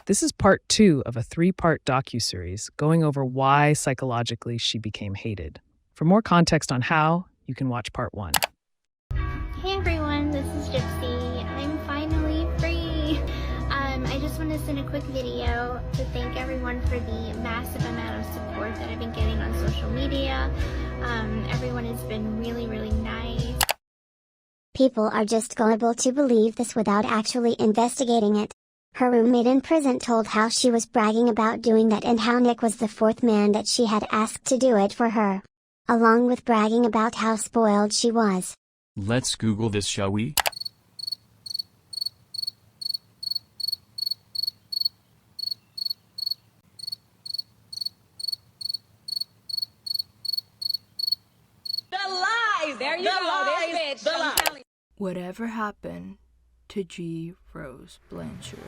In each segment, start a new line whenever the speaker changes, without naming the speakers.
This is part 2 of a 3-part docuseries going over why psychologically she became hated. For more context on how, you can watch part 1.
Hey everyone, this is Gypsy. I'm finally free. I just want to send a quick video to thank everyone for the massive amount of support that I've been getting on social media. Everyone has been really nice.
People are just gullible to believe this without actually investigating it. Her roommate in prison told how she was bragging about doing that and how Nick was the 4th man that she had asked to do it for her. Along with bragging about how spoiled she was.
Let's Google this, shall we?
The lie! There you go, this bitch. I'm telling you.
Whatever happened to G.Rose Blanchard?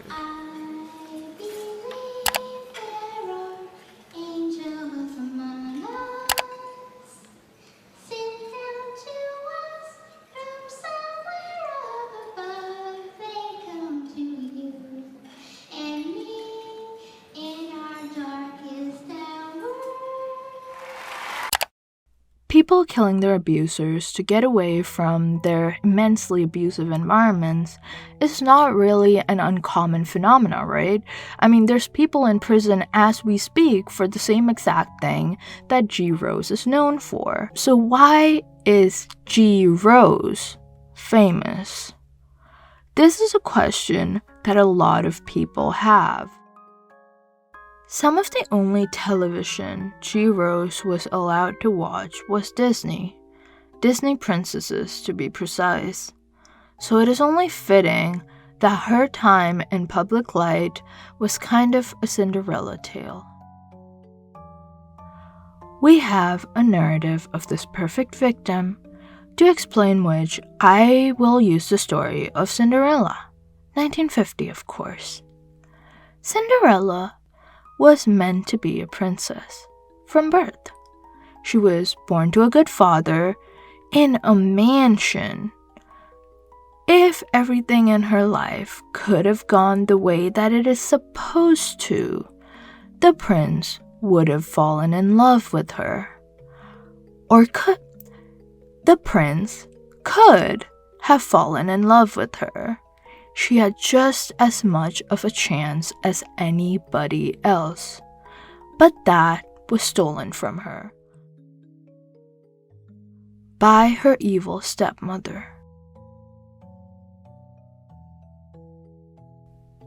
People killing their abusers to get away from their immensely abusive environments is not really an uncommon phenomenon, right? I mean, there's people in prison as we speak for the same exact thing that G.Rose is known for. So why is G.Rose famous? This is a question that a lot of people have. Some of the only television G.Rose was allowed to watch was Disney princesses to be precise. So it is only fitting that her time in public light was kind of a Cinderella tale. We have a narrative of this perfect victim, to explain which I will use the story of Cinderella, 1950 of course. Cinderella was meant to be a princess from birth. She was born to a good father in a mansion. If everything in her life could have gone the way that it is supposed to, the prince would have fallen in love with her. The prince could have fallen in love with her. She had just as much of a chance as anybody else, but that was stolen from her by her evil stepmother.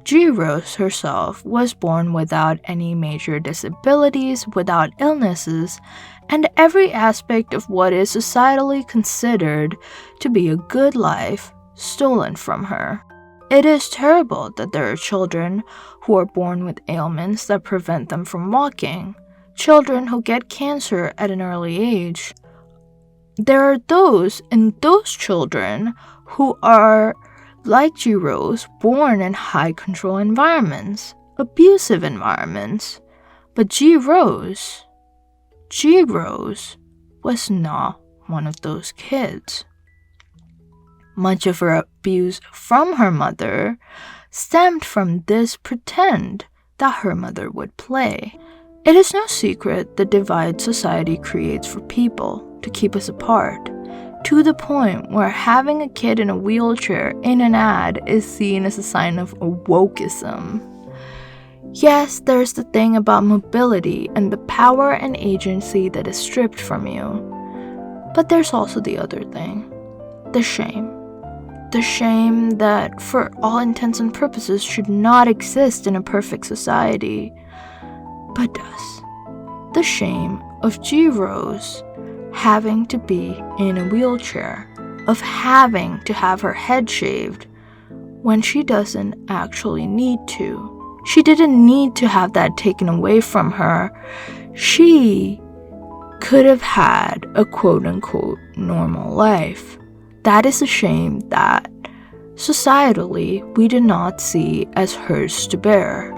G.Rose herself was born without any major disabilities, without illnesses, and every aspect of what is societally considered to be a good life stolen from her. It is terrible that there are children who are born with ailments that prevent them from walking, children who get cancer at an early age. There are those children who are, like G.Rose, born in high control environments, abusive environments. But G.Rose was not one of those kids. Much of her abuse from her mother stemmed from this pretend that her mother would play. It is no secret the divide society creates for people to keep us apart, to the point where having a kid in a wheelchair in an ad is seen as a sign of wokeism. Yes, there's the thing about mobility and the power and agency that is stripped from you. But there's also the other thing, the shame. The shame that, for all intents and purposes, should not exist in a perfect society, but does. The shame of G.Rose having to be in a wheelchair, of having to have her head shaved when she doesn't actually need to. She didn't need to have that taken away from her. She could have had a quote-unquote normal life. That is a shame that, societally, we do not see as hers to bear.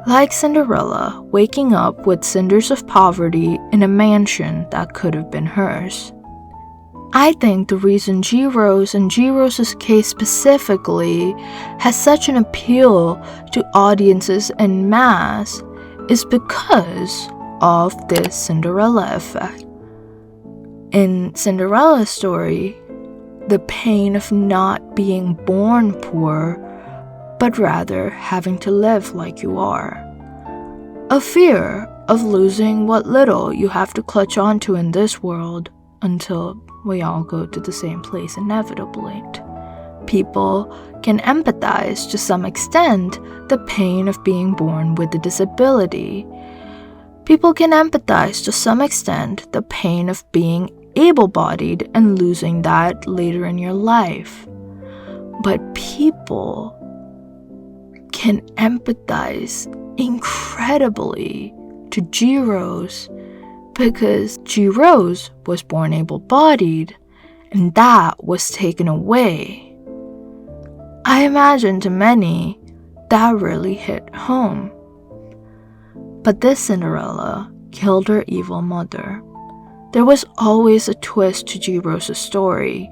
Like Cinderella, waking up with cinders of poverty in a mansion that could have been hers. I think the reason G.Rose and G.Rose's case specifically has such an appeal to audiences en masse is because of this Cinderella effect. In Cinderella's story, the pain of not being born poor, but rather having to live like you are. A fear of losing what little you have to clutch onto in this world until we all go to the same place inevitably. People can empathize to some extent the pain of being born with a disability. People can empathize to some extent the pain of being able-bodied and losing that later in your life. But people can empathize incredibly to G.Rose because G.Rose was born able-bodied and that was taken away. I imagine to many that really hit home. But this Cinderella killed her evil mother. There was always a twist to G.Rose's story.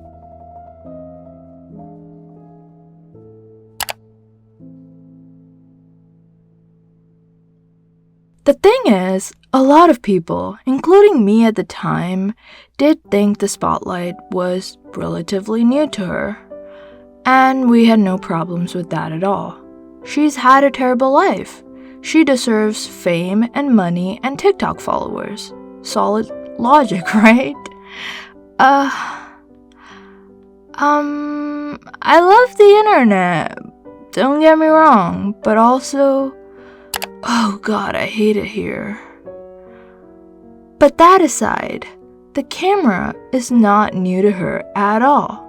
The thing is, a lot of people, including me at the time, did think the spotlight was relatively new to her. And we had no problems with that at all. She's had a terrible life. She deserves fame and money and TikTok followers. Solid logic, right? I love the internet. Don't get me wrong, but also, oh god, I hate it here. But that aside, the camera is not new to her at all.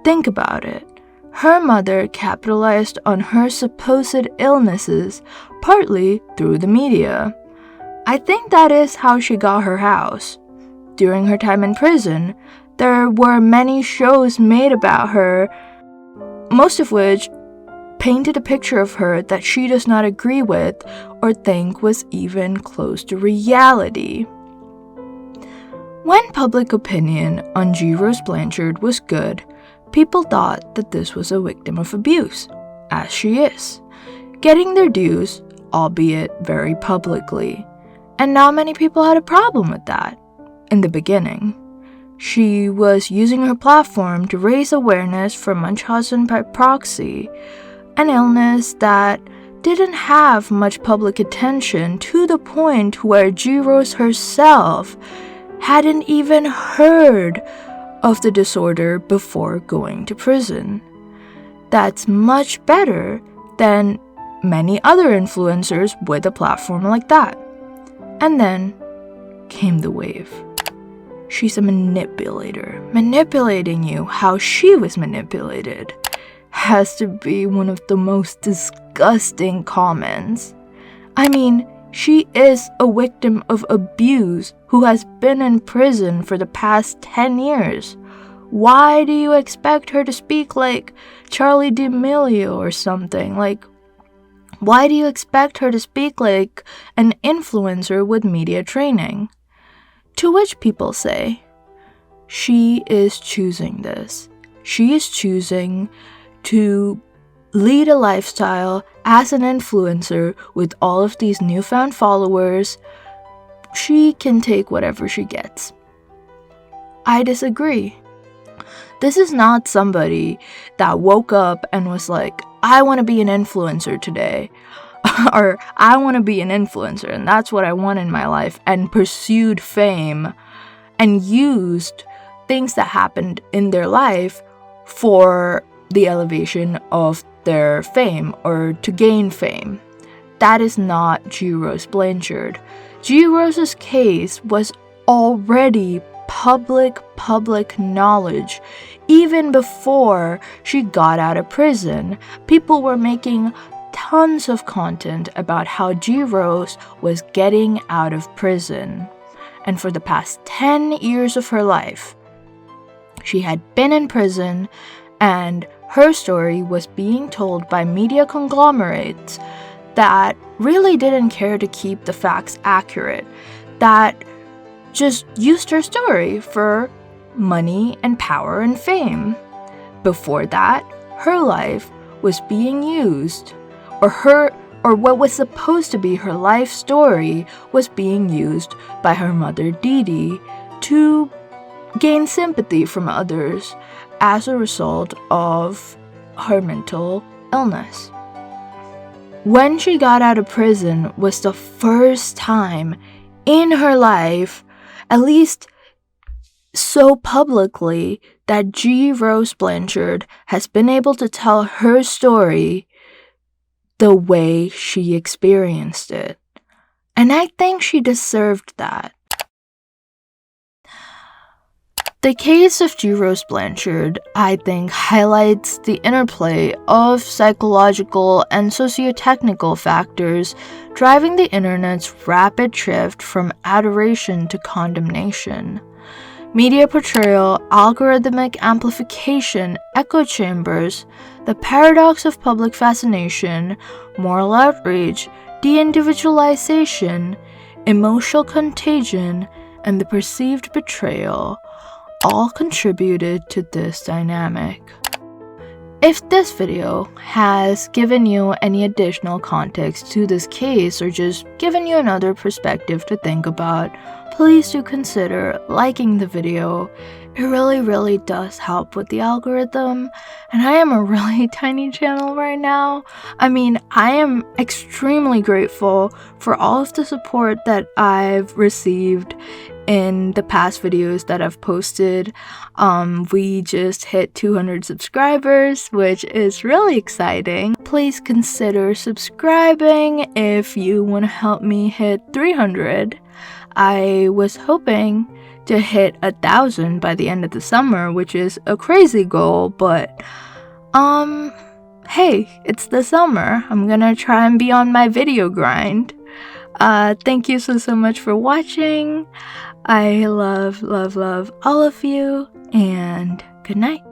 Think about it. Her mother capitalized on her supposed illnesses partly through the media. I think that is how she got her house. During her time in prison, there were many shows made about her, most of which painted a picture of her that she does not agree with or think was even close to reality. When public opinion on G.Rose Blanchard was good, people thought that this was a victim of abuse, as she is, getting their dues, albeit very publicly. And not many people had a problem with that in the beginning. She was using her platform to raise awareness for Munchausen by proxy, an illness that didn't have much public attention to the point where G.Rose herself hadn't even heard of the disorder before going to prison. That's much better than many other influencers with a platform like that. And then came the wave. She's a manipulator, manipulating you how she was manipulated. Has to be one of the most disgusting comments. I mean, she is a victim of abuse who has been in prison for the past 10 years. Why do you expect her to speak like Charli D'Amelio or something? Like, why do you expect her to speak like an influencer with media training? To which people say, she is choosing this. She is choosing to lead a lifestyle as an influencer with all of these newfound followers. She can take whatever she gets. I disagree. This is not somebody that woke up and was like, I want to be an influencer today. Or I want to be an influencer and that's what I want in my life, and pursued fame and used things that happened in their life for the elevation of their fame or to gain fame. That is not G.Rose Blanchard. G.Rose's case was already public knowledge. Even before she got out of prison, people were making tons of content about how G.Rose was getting out of prison. And for the past 10 years of her life, she had been in prison, and her story was being told by media conglomerates that really didn't care to keep the facts accurate, that just used her story for money and power and fame. Before that, her life was being used, or what was supposed to be her life story was being used by her mother Dee Dee to gain sympathy from others as a result of her mental illness. When she got out of prison was the first time in her life, at least so publicly, that G.Rose Blanchard has been able to tell her story the way she experienced it. And I think she deserved that. The case of G.Rose Blanchard, I think, highlights the interplay of psychological and socio-technical factors driving the internet's rapid shift from adoration to condemnation. Media portrayal, algorithmic amplification, echo chambers, the paradox of public fascination, moral outrage, de-individualization, emotional contagion, and the perceived betrayal all contributed to this dynamic. If this video has given you any additional context to this case or just given you another perspective to think about, please do consider liking the video. It really does help with the algorithm, and I am a really tiny channel right now. I mean, I am extremely grateful for all of the support that I've received in the past videos that I've posted. We just hit 200 subscribers, which is really exciting. Please consider subscribing if you want to help me hit 300. I was hoping to hit 1,000 by the end of the summer, which is a crazy goal, but hey, it's the summer. I'm gonna try and be on my video grind. Thank you so much for watching. I love all of you, and good night.